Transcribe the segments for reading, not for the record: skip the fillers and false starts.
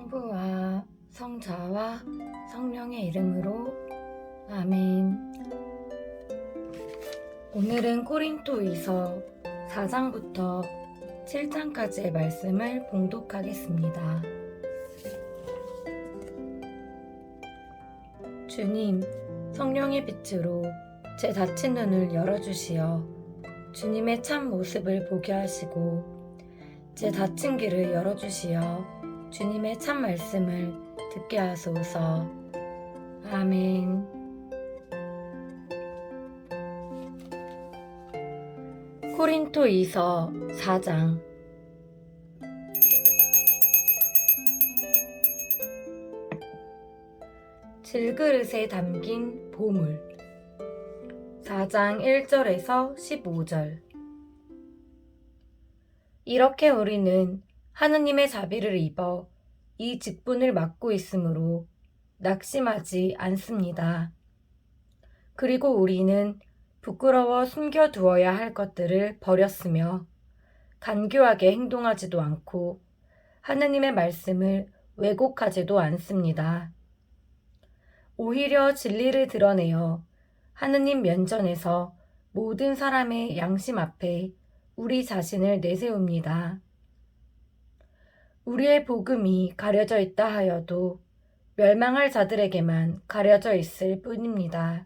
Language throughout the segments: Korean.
성부와 성자와 성령의 이름으로 아멘. 오늘은 고린토이서 4장부터 7장까지의 말씀을 봉독하겠습니다. 주님, 성령의 빛으로 제 닫힌 눈을 열어주시어 주님의 참 모습을 보게 하시고 제 닫힌 귀를 열어주시어 주님의 참 말씀을 듣게 하소서. 아멘. 고린토이서 4장. 질그릇에 담긴 보물. 4장 1절에서 15절. 이렇게 우리는 하느님의 자비를 입어 이 직분을 맡고 있으므로 낙심하지 않습니다. 그리고 우리는 부끄러워 숨겨두어야 할 것들을 버렸으며 간교하게 행동하지도 않고 하느님의 말씀을 왜곡하지도 않습니다. 오히려 진리를 드러내어 하느님 면전에서 모든 사람의 양심 앞에 우리 자신을 내세웁니다. 우리의 복음이 가려져 있다 하여도 멸망할 자들에게만 가려져 있을 뿐입니다.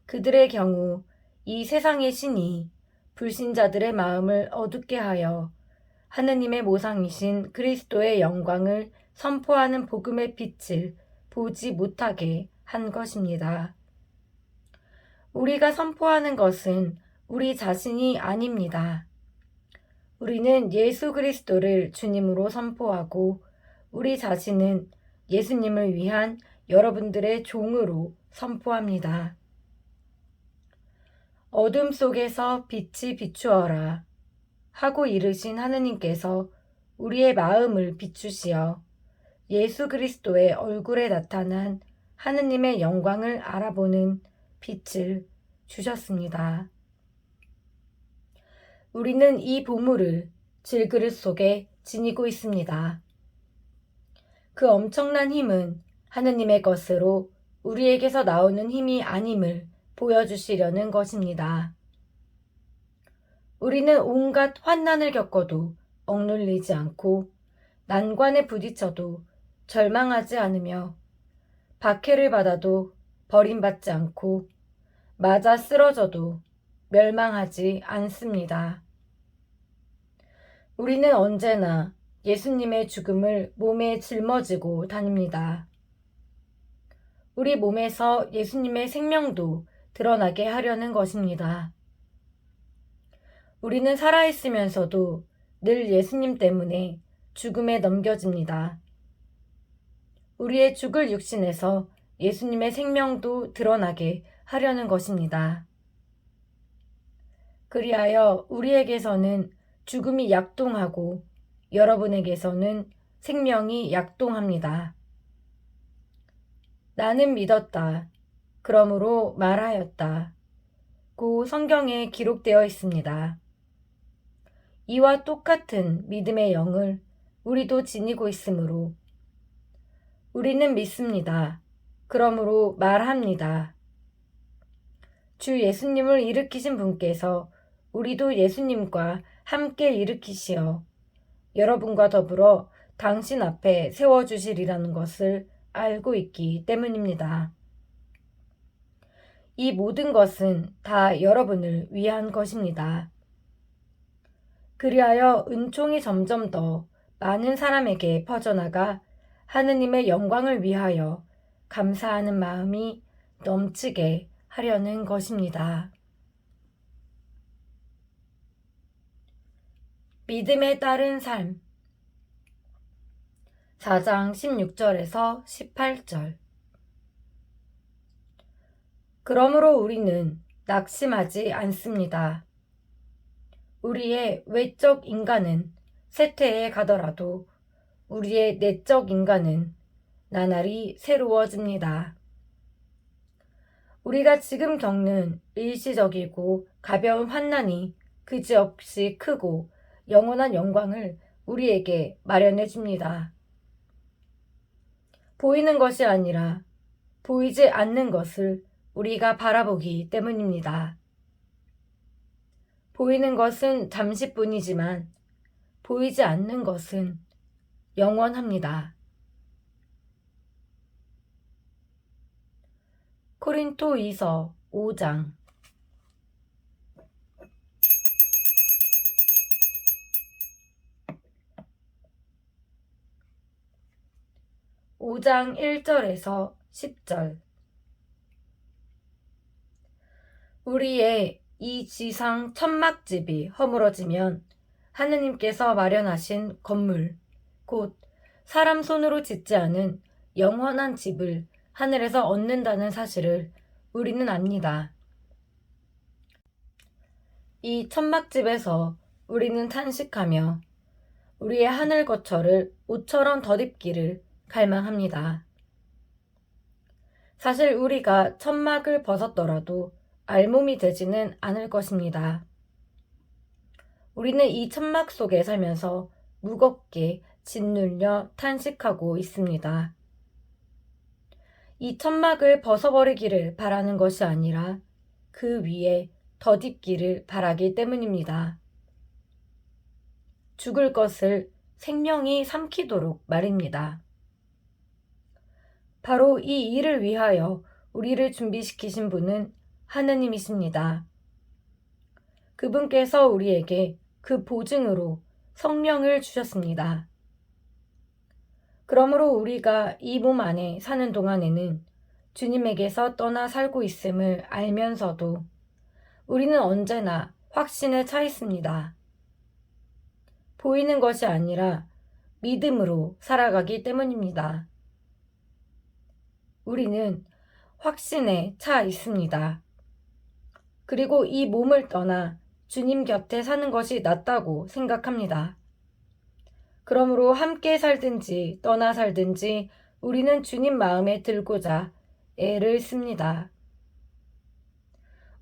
그들의 경우 이 세상의 신이 불신자들의 마음을 어둡게 하여 하느님의 모상이신 그리스도의 영광을 선포하는 복음의 빛을 보지 못하게 한 것입니다. 우리가 선포하는 것은 우리 자신이 아닙니다. 우리는 예수 그리스도를 주님으로 선포하고 우리 자신은 예수님을 위한 여러분들의 종으로 선포합니다. 어둠 속에서 빛이 비추어라 하고 이르신 하느님께서 우리의 마음을 비추시어 예수 그리스도의 얼굴에 나타난 하느님의 영광을 알아보는 빛을 주셨습니다. 우리는 이 보물을 질그릇 속에 지니고 있습니다. 그 엄청난 힘은 하느님의 것으로 우리에게서 나오는 힘이 아님을 보여주시려는 것입니다. 우리는 온갖 환난을 겪어도 억눌리지 않고 난관에 부딪혀도 절망하지 않으며 박해를 받아도 버림받지 않고 맞아 쓰러져도 멸망하지 않습니다. 우리는 언제나 예수님의 죽음을 몸에 짊어지고 다닙니다. 우리 몸에서 예수님의 생명도 드러나게 하려는 것입니다. 우리는 살아있으면서도 늘 예수님 때문에 죽음에 넘겨집니다. 우리의 죽을 육신에서 예수님의 생명도 드러나게 하려는 것입니다. 그리하여 우리에게서는 죽음이 약동하고 여러분에게서는 생명이 약동합니다. 나는 믿었다. 그러므로 말하였다. 고 성경에 기록되어 있습니다. 이와 똑같은 믿음의 영을 우리도 지니고 있으므로 우리는 믿습니다. 그러므로 말합니다. 주 예수님을 일으키신 분께서 우리도 예수님과 함께 일으키시어 여러분과 더불어 당신 앞에 세워주시리라는 것을 알고 있기 때문입니다. 이 모든 것은 다 여러분을 위한 것입니다. 그리하여 은총이 점점 더 많은 사람에게 퍼져나가 하느님의 영광을 위하여 감사하는 마음이 넘치게 하려는 것입니다. 믿음에 따른 삶. 4장 16절에서 18절. 그러므로 우리는 낙심하지 않습니다. 우리의 외적 인간은 쇠퇴해 가더라도 우리의 내적 인간은 나날이 새로워집니다. 우리가 지금 겪는 일시적이고 가벼운 환난이 그지없이 크고 영원한 영광을 우리에게 마련해 줍니다. 보이는 것이 아니라 보이지 않는 것을 우리가 바라보기 때문입니다. 보이는 것은 잠시뿐이지만 보이지 않는 것은 영원합니다. 코린토이서 5장 5장 1절에서 10절. 우리의 이 지상 천막집이 허물어지면 하느님께서 마련하신 건물, 곧 사람 손으로 짓지 않은 영원한 집을 하늘에서 얻는다는 사실을 우리는 압니다. 이 천막집에서 우리는 탄식하며 우리의 하늘 거처를 옷처럼 덧입기를 갈망합니다. 사실 우리가 천막을 벗었더라도 알몸이 되지는 않을 것입니다. 우리는 이 천막 속에 살면서 무겁게 짓눌려 탄식하고 있습니다. 이 천막을 벗어버리기를 바라는 것이 아니라 그 위에 덧입기를 바라기 때문입니다. 죽을 것을 생명이 삼키도록 말입니다. 바로 이 일을 위하여 우리를 준비시키신 분은 하느님이십니다. 그분께서 우리에게 그 보증으로 성령을 주셨습니다. 그러므로 우리가 이 몸 안에 사는 동안에는 주님에게서 떠나 살고 있음을 알면서도 우리는 언제나 확신에 차 있습니다. 보이는 것이 아니라 믿음으로 살아가기 때문입니다. 우리는 확신에 차 있습니다. 그리고 이 몸을 떠나 주님 곁에 사는 것이 낫다고 생각합니다. 그러므로 함께 살든지 떠나 살든지 우리는 주님 마음에 들고자 애를 씁니다.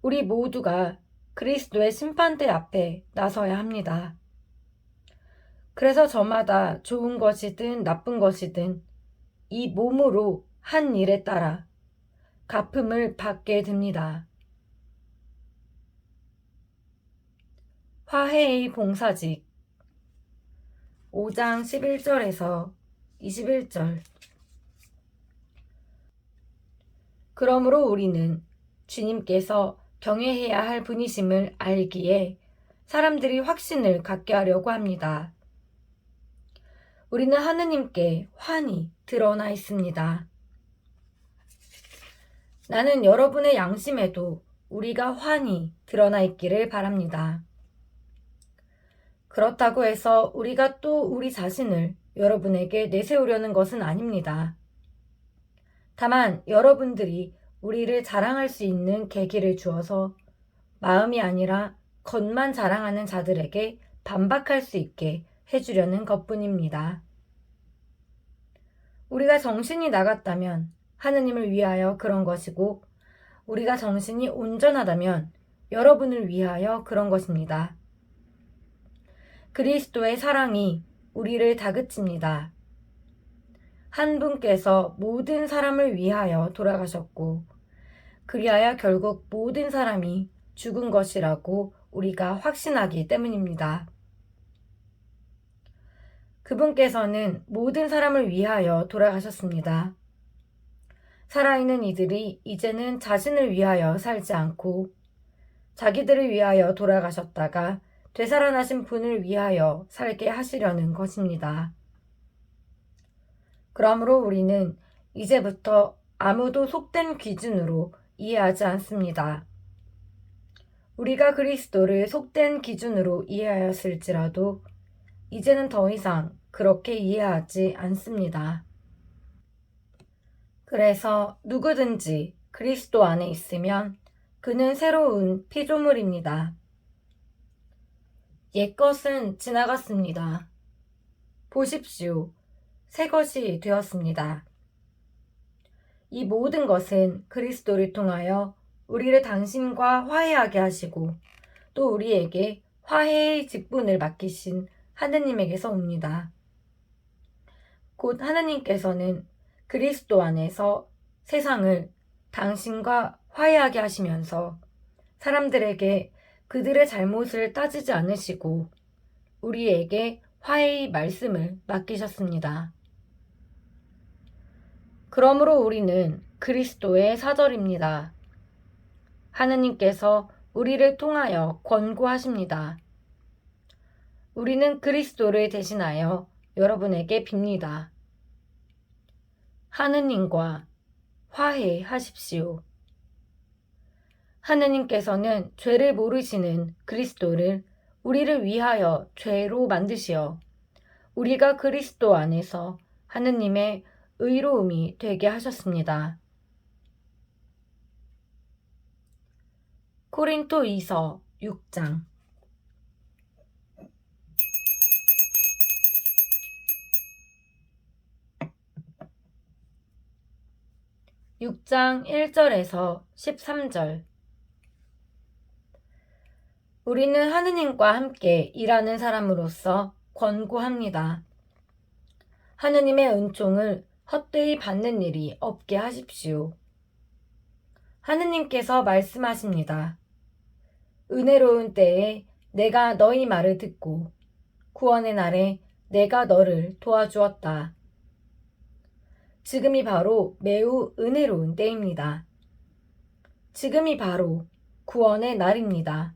우리 모두가 그리스도의 심판대 앞에 나서야 합니다. 그래서 저마다 좋은 것이든 나쁜 것이든 이 몸으로 한 일에 따라 갚음을 받게 됩니다. 화해의 봉사직 5장 11절에서 21절. 그러므로 우리는 주님께서 경외해야 할 분이심을 알기에 사람들이 확신을 갖게 하려고 합니다. 우리는 하느님께 환히 드러나 있습니다. 나는 여러분의 양심에도 우리가 환히 드러나 있기를 바랍니다. 그렇다고 해서 우리가 또 우리 자신을 여러분에게 내세우려는 것은 아닙니다. 다만 여러분들이 우리를 자랑할 수 있는 계기를 주어서 마음이 아니라 겉만 자랑하는 자들에게 반박할 수 있게 해주려는 것뿐입니다. 우리가 정신이 나갔다면 하느님을 위하여 그런 것이고 우리가 정신이 온전하다면 여러분을 위하여 그런 것입니다. 그리스도의 사랑이 우리를 다그칩니다. 한 분께서 모든 사람을 위하여 돌아가셨고 그리하여 결국 모든 사람이 죽은 것이라고 우리가 확신하기 때문입니다. 그분께서는 모든 사람을 위하여 돌아가셨습니다. 살아있는 이들이 이제는 자신을 위하여 살지 않고 자기들을 위하여 돌아가셨다가 되살아나신 분을 위하여 살게 하시려는 것입니다. 그러므로 우리는 이제부터 아무도 속된 기준으로 이해하지 않습니다. 우리가 그리스도를 속된 기준으로 이해하였을지라도 이제는 더 이상 그렇게 이해하지 않습니다. 그래서 누구든지 그리스도 안에 있으면 그는 새로운 피조물입니다. 옛것은 지나갔습니다. 보십시오. 새 것이 되었습니다. 이 모든 것은 그리스도를 통하여 우리를 당신과 화해하게 하시고 또 우리에게 화해의 직분을 맡기신 하느님에게서 옵니다. 곧 하느님께서는 그리스도 안에서 세상을 당신과 화해하게 하시면서 사람들에게 그들의 잘못을 따지지 않으시고 우리에게 화해의 말씀을 맡기셨습니다. 그러므로 우리는 그리스도의 사절입니다. 하느님께서 우리를 통하여 권고하십니다. 우리는 그리스도를 대신하여 여러분에게 빕니다. 하느님과 화해하십시오. 하느님께서는 죄를 모르시는 그리스도를 우리를 위하여 죄로 만드시어 우리가 그리스도 안에서 하느님의 의로움이 되게 하셨습니다. 고린토이서 6장 1절에서 13절 우리는 하느님과 함께 일하는 사람으로서 권고합니다. 하느님의 은총을 헛되이 받는 일이 없게 하십시오. 하느님께서 말씀하십니다. 은혜로운 때에 내가 너희 말을 듣고 구원의 날에 내가 너를 도와주었다. 지금이 바로 매우 은혜로운 때입니다. 지금이 바로 구원의 날입니다.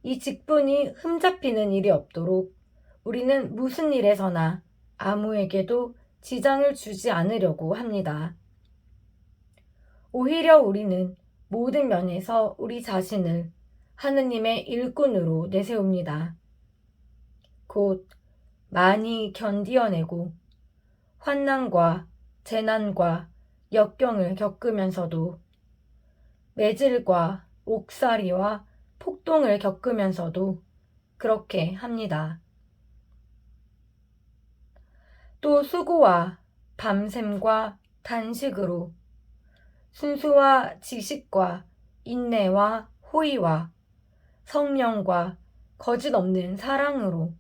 이 직분이 흠잡히는 일이 없도록 우리는 무슨 일에서나 아무에게도 지장을 주지 않으려고 합니다. 오히려 우리는 모든 면에서 우리 자신을 하느님의 일꾼으로 내세웁니다. 곧 많이 견디어내고 환난과 재난과 역경을 겪으면서도 매질과 옥살이와 폭동을 겪으면서도 그렇게 합니다. 또 수고와 밤샘과 단식으로 순수와 지식과 인내와 호의와 성령과 거짓 없는 사랑으로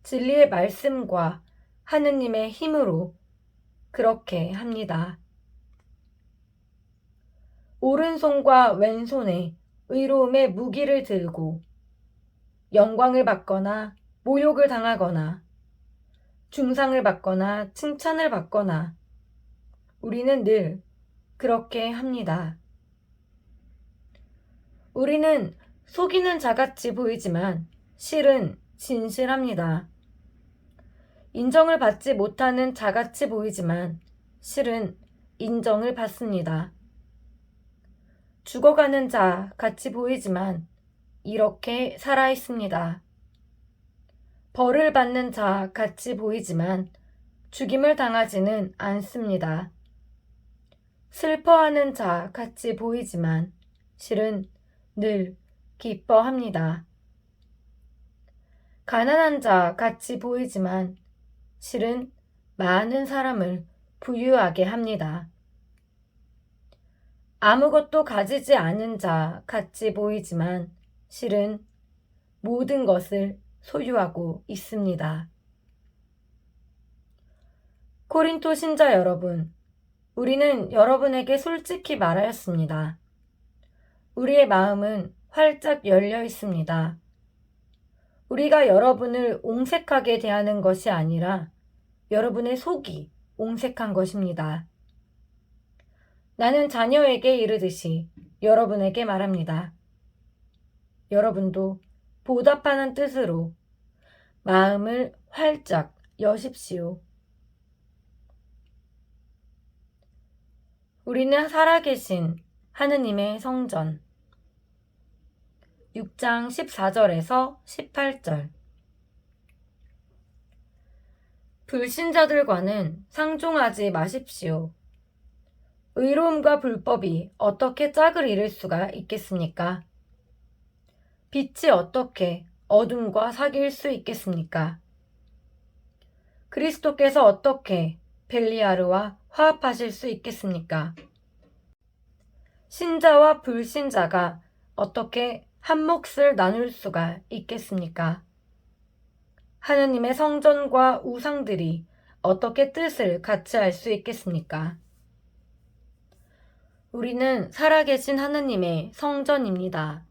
진리의 말씀과 하느님의 힘으로 그렇게 합니다. 오른손과 왼손에 의로움의 무기를 들고 영광을 받거나 모욕을 당하거나 중상을 받거나 칭찬을 받거나 우리는 늘 그렇게 합니다. 우리는 속이는 자같이 보이지만 실은 진실합니다. 인정을 받지 못하는 자같이 보이지만 실은 인정을 받습니다. 죽어가는 자 같이 보이지만 이렇게 살아 있습니다. 벌을 받는 자 같이 보이지만 죽임을 당하지는 않습니다. 슬퍼하는 자 같이 보이지만 실은 늘 기뻐합니다. 가난한 자 같이 보이지만 실은 많은 사람을 부유하게 합니다. 아무것도 가지지 않은 자 같이 보이지만 실은 모든 것을 소유하고 있습니다. 코린토 신자 여러분, 우리는 여러분에게 솔직히 말하였습니다. 우리의 마음은 활짝 열려 있습니다. 우리가 여러분을 옹색하게 대하는 것이 아니라 여러분의 속이 옹색한 것입니다. 나는 자녀에게 이르듯이 여러분에게 말합니다. 여러분도 보답하는 뜻으로 마음을 활짝 여십시오. 우리는 살아계신 하느님의 성전 6장 14절에서 18절 불신자들과는 상종하지 마십시오. 의로움과 불법이 어떻게 짝을 이룰 수가 있겠습니까? 빛이 어떻게 어둠과 사귈 수 있겠습니까? 그리스도께서 어떻게 벨리아르와 화합하실 수 있겠습니까? 신자와 불신자가 어떻게 한 몫을 나눌 수가 있겠습니까? 하느님의 성전과 우상들이 어떻게 뜻을 같이 할 수 있겠습니까? 우리는 살아계신 하느님의 성전입니다.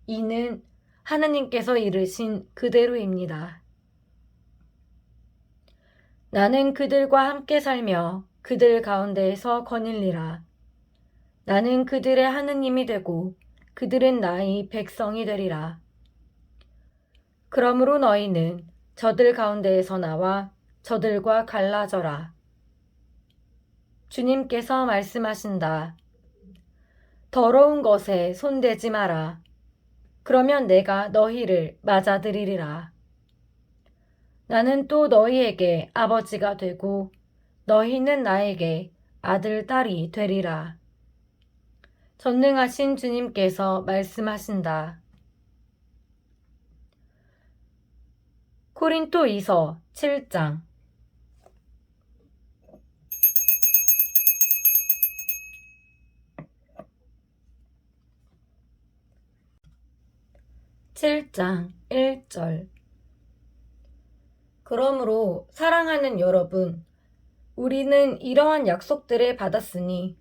이는 하느님께서 이르신 그대로입니다. 나는 그들과 함께 살며 그들 가운데에서 거닐리라. 나는 그들의 하느님이 되고 그들은 나의 백성이 되리라. 그러므로 너희는 저들 가운데에서 나와 저들과 갈라져라. 주님께서 말씀하신다. 더러운 것에 손대지 마라. 그러면 내가 너희를 맞아들이리라. 나는 또 너희에게 아버지가 되고 너희는 나에게 아들, 딸이 되리라. 전능하신 주님께서 말씀하신다. 고린토이서 7장 7장 1절 그러므로 사랑하는 여러분, 우리는 이러한 약속들을 받았으니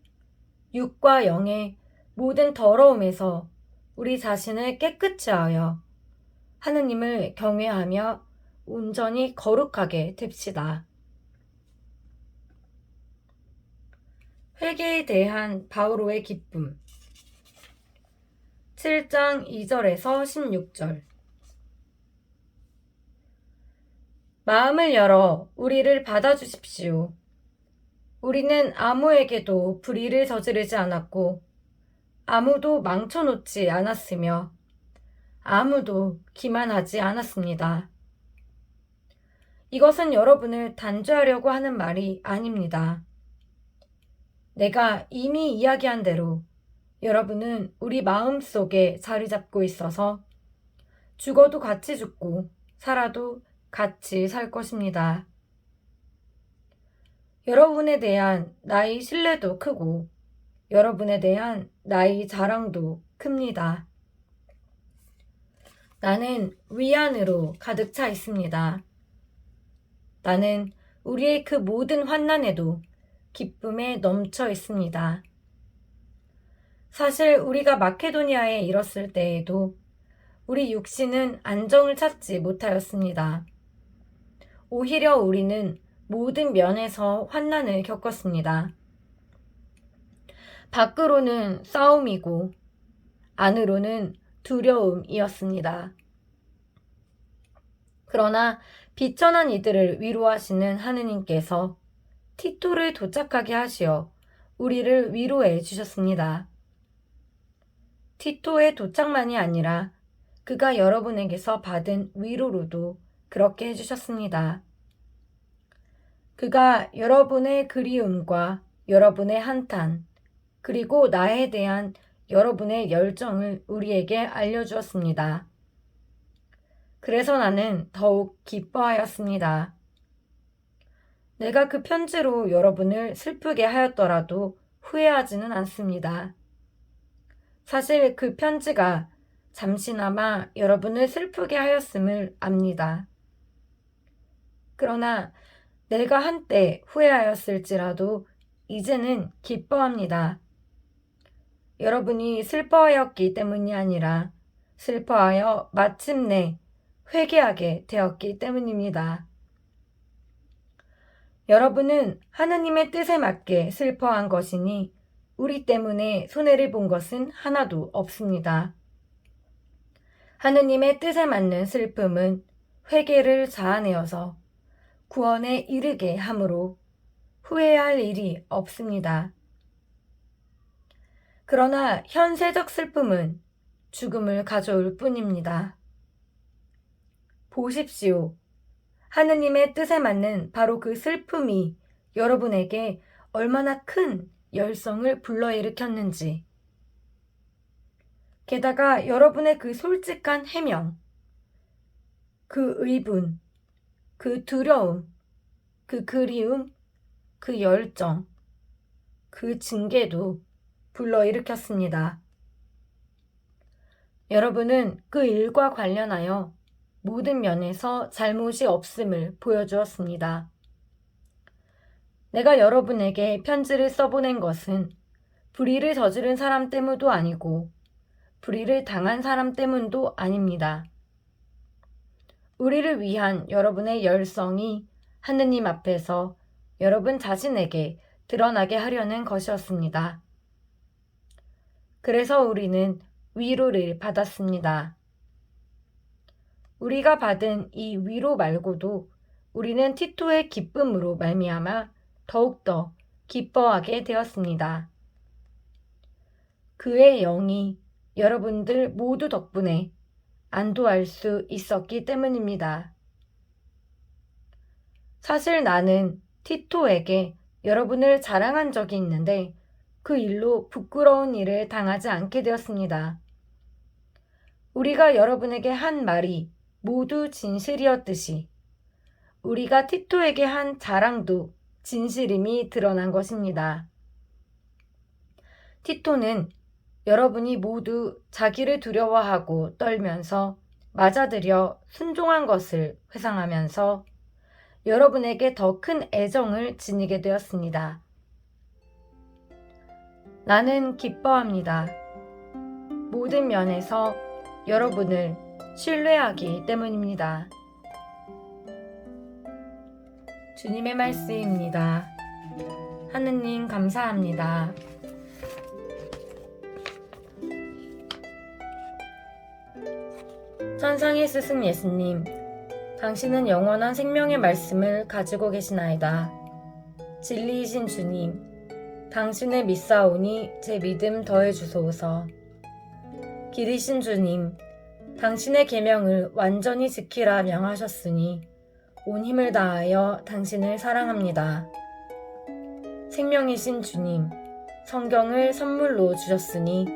육과 영의 모든 더러움에서 우리 자신을 깨끗이 하여 하느님을 경외하며 온전히 거룩하게 됩시다. 회개에 대한 바오로의 기쁨 7장 2절에서 16절 마음을 열어 우리를 받아주십시오. 우리는 아무에게도 불의를 저지르지 않았고 아무도 망쳐놓지 않았으며 아무도 기만하지 않았습니다. 이것은 여러분을 단죄하려고 하는 말이 아닙니다. 내가 이미 이야기한 대로 여러분은 우리 마음속에 자리 잡고 있어서 죽어도 같이 죽고 살아도 같이 살 것입니다. 여러분에 대한 나의 신뢰도 크고 여러분에 대한 나의 자랑도 큽니다. 나는 위안으로 가득 차 있습니다. 나는 우리의 그 모든 환난에도 기쁨에 넘쳐 있습니다. 사실 우리가 마케도니아에 이뤘을 때에도 우리 육신은 안정을 찾지 못하였습니다. 오히려 우리는 모든 면에서 환난을 겪었습니다. 밖으로는 싸움이고 안으로는 두려움이었습니다. 그러나 비천한 이들을 위로하시는 하느님께서 티토를 도착하게 하시어 우리를 위로해 주셨습니다. 티토의 도착만이 아니라 그가 여러분에게서 받은 위로로도 그렇게 해주셨습니다. 그가 여러분의 그리움과 여러분의 한탄, 그리고 나에 대한 여러분의 열정을 우리에게 알려주었습니다. 그래서 나는 더욱 기뻐하였습니다. 내가 그 편지로 여러분을 슬프게 하였더라도 후회하지는 않습니다. 사실 그 편지가 잠시나마 여러분을 슬프게 하였음을 압니다. 그러나 내가 한때 후회하였을지라도 이제는 기뻐합니다. 여러분이 슬퍼하였기 때문이 아니라 슬퍼하여 마침내 회개하게 되었기 때문입니다. 여러분은 하느님의 뜻에 맞게 슬퍼한 것이니 우리 때문에 손해를 본 것은 하나도 없습니다. 하느님의 뜻에 맞는 슬픔은 회개를 자아내어서 구원에 이르게 하므로 후회할 일이 없습니다. 그러나 현세적 슬픔은 죽음을 가져올 뿐입니다. 보십시오. 하느님의 뜻에 맞는 바로 그 슬픔이 여러분에게 얼마나 큰 열성을 불러일으켰는지. 게다가 여러분의 그 솔직한 해명, 그 의분, 그 두려움, 그 그리움, 그 열정, 그 징계도 불러일으켰습니다. 여러분은 그 일과 관련하여 모든 면에서 잘못이 없음을 보여주었습니다. 내가 여러분에게 편지를 써보낸 것은 불의를 저지른 사람 때문도 아니고 불의를 당한 사람 때문도 아닙니다. 우리를 위한 여러분의 열성이 하느님 앞에서 여러분 자신에게 드러나게 하려는 것이었습니다. 그래서 우리는 위로를 받았습니다. 우리가 받은 이 위로 말고도 우리는 티토의 기쁨으로 말미암아 더욱더 기뻐하게 되었습니다. 그의 영이 여러분들 모두 덕분에 안도할 수 있었기 때문입니다. 사실 나는 티토에게 여러분을 자랑한 적이 있는데 그 일로 부끄러운 일을 당하지 않게 되었습니다. 우리가 여러분에게 한 말이 모두 진실이었듯이 우리가 티토에게 한 자랑도 진실임이 드러난 것입니다. 티토는 여러분이 모두 자기를 두려워하고 떨면서 맞아들여 순종한 것을 회상하면서 여러분에게 더 큰 애정을 지니게 되었습니다. 나는 기뻐합니다. 모든 면에서 여러분을 신뢰하기 때문입니다. 주님의 말씀입니다. 하느님 감사합니다. 천상의 스승 예수님, 당신은 영원한 생명의 말씀을 가지고 계시나이다. 진리이신 주님, 당신을 믿사오니 제 믿음 더해 주소서. 길이신 주님, 당신의 계명을 완전히 지키라 명하셨으니 온 힘을 다하여 당신을 사랑합니다. 생명이신 주님, 성경을 선물로 주셨으니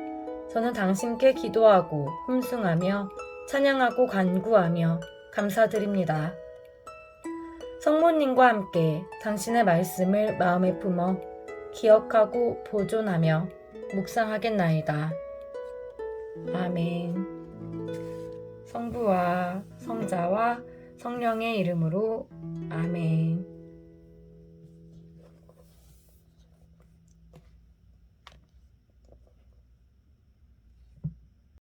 저는 당신께 기도하고 흠숭하며 찬양하고 간구하며 감사드립니다. 성모님과 함께 당신의 말씀을 마음에 품어 기억하고 보존하며 묵상하겠나이다. 아멘. 성부와 성자와 성령의 이름으로 아멘.